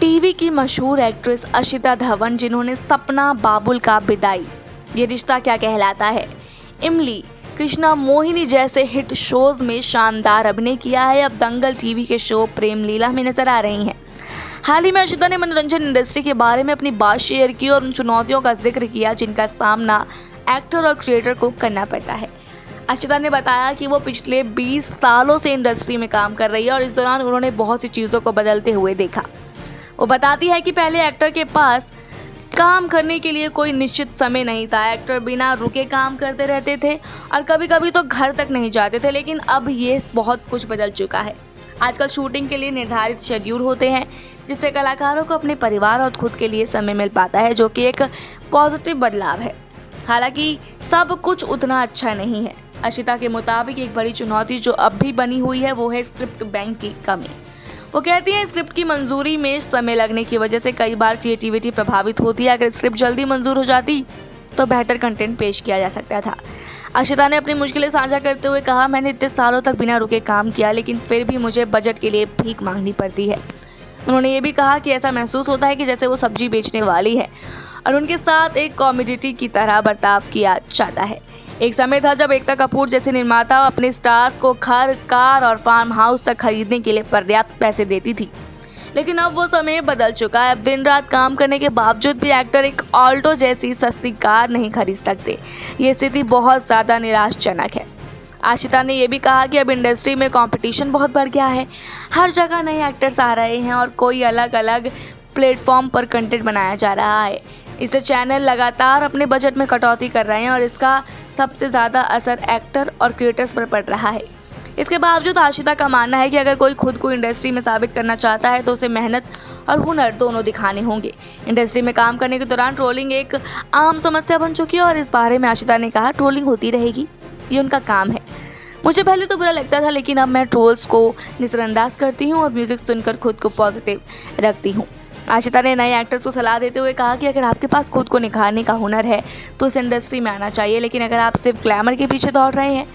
TV की मशहूर actress Ashita Dhawan, जिन्होंने सपना, बाबुल का विदाई, ये रिश्ता क्या कहलाता है, इमली, कृष्णा मोहिनी जैसे हिट शोज में शानदार अभिनय किया है, अब दंगल टीवी के शो प्रेम लीला में नजर आ रही हैं। हाल ही में अशिता ने मनोरंजन इंडस्ट्री के बारे में अपनी बात शेयर की और उन चुनौतियों का जिक्र किया जिनका सामना एक्टर और क्रिएटर को करना पड़ता है। अशिता ने बताया कि वो पिछले 20 सालों से इंडस्ट्री में काम कर रही है और इस दौरान उन्होंने बहुत सी चीज़ों को बदलते हुए देखा। वो बताती है कि पहले एक्टर के पास काम करने के लिए कोई निश्चित समय नहीं था, एक्टर बिना रुके काम करते रहते थे और कभी कभी तो घर तक नहीं जाते थे, लेकिन अब ये बहुत कुछ बदल चुका है। आजकल शूटिंग के लिए निर्धारित शेड्यूल होते हैं, जिससे कलाकारों को अपने परिवार और खुद के लिए समय मिल पाता है, जो कि एक पॉजिटिव बदलाव है। हालांकि सब कुछ उतना अच्छा नहीं है। अशिता के मुताबिक एक बड़ी चुनौती जो अब भी बनी हुई है वो है स्क्रिप्ट बैंक की कमी। वो कहती हैं स्क्रिप्ट की मंजूरी में समय लगने की वजह से कई बार क्रिएटिविटी प्रभावित होती है। अगर स्क्रिप्ट जल्दी मंजूर हो जाती तो बेहतर कंटेंट पेश किया जा सकता था। अशिता ने अपनी मुश्किलें साझा करते हुए कहा, मैंने इतने सालों तक बिना रुके काम किया, लेकिन फिर भी मुझे बजट के लिए भीख मांगनी पड़ती है। उन्होंने ये भी कहा कि ऐसा महसूस होता है कि जैसे वो सब्जी बेचने वाली है और उनके साथ एक कॉमेडिटी की तरह बर्ताव किया जाता है। एक समय था जब एकता कपूर जैसे निर्माता अपने स्टार्स को घर, कार और फार्म हाउस तक खरीदने के लिए पर्याप्त पैसे देती थी, लेकिन अब वो समय बदल चुका है। अब दिन रात काम करने के बावजूद भी एक्टर एक ऑल्टो जैसी सस्ती कार नहीं खरीद सकते। ये स्थिति बहुत ज़्यादा निराशाजनक है। आशिता ने यह भी कहा कि अब इंडस्ट्री में कंपटीशन बहुत बढ़ गया है, हर जगह नए एक्टर्स आ रहे हैं और कोई अलग अलग प्लेटफॉर्म पर कंटेंट बनाया जा रहा है। इससे चैनल लगातार अपने बजट में कटौती कर रहे हैं और इसका सबसे ज़्यादा असर एक्टर और क्रिएटर्स पर पड़ रहा है। इसके बावजूद आशिता का मानना है कि अगर कोई खुद को इंडस्ट्री में साबित करना चाहता है तो उसे मेहनत और हुनर दोनों दिखाने होंगे। इंडस्ट्री में काम करने के दौरान ट्रोलिंग एक आम समस्या बन चुकी है और इस बारे में आशिता ने कहा, ट्रोलिंग होती रहेगी, ये उनका काम है। मुझे पहले तो बुरा लगता था, लेकिन अब मैं ट्रोल्स को नज़रअंदाज करती हूँ और म्यूज़िक सुनकर खुद को पॉजिटिव रखती हूँ। आशिता ने नए एक्टर्स को सलाह देते हुए कहा कि अगर आपके पास खुद को निखारने का हुनर है तो इस इंडस्ट्री में आना चाहिए, लेकिन अगर आप सिर्फ ग्लैमर के पीछे दौड़ रहे हैं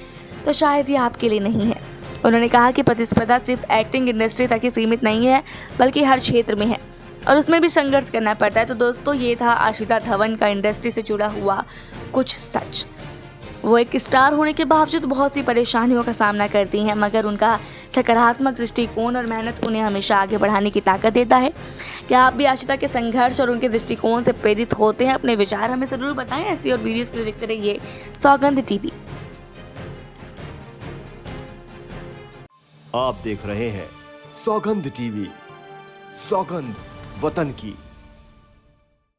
तो शायद ये आपके लिए नहीं है। उन्होंने कहा कि प्रतिस्पर्धा सिर्फ एक्टिंग इंडस्ट्री तक ही सीमित नहीं है, बल्कि हर क्षेत्र में है और उसमें भी संघर्ष करना पड़ता है। तो दोस्तों, ये था आशिता धवन का इंडस्ट्री से जुड़ा हुआ कुछ सच। वो एक स्टार होने के बावजूद बहुत सी परेशानियों का सामना करती हैं, मगर उनका सकारात्मक दृष्टिकोण और मेहनत उन्हें हमेशा आगे बढ़ाने की ताकत देता है। क्या आप भी आशिता के संघर्ष और उनके दृष्टिकोण से प्रेरित होते हैं? अपने विचार हमें ज़रूर बताएं। ऐसी और वीडियोस के लिए देखते रहिए सौगंध टीवी। आप देख रहे हैं सौगंध टीवी। सौगंध वतन की।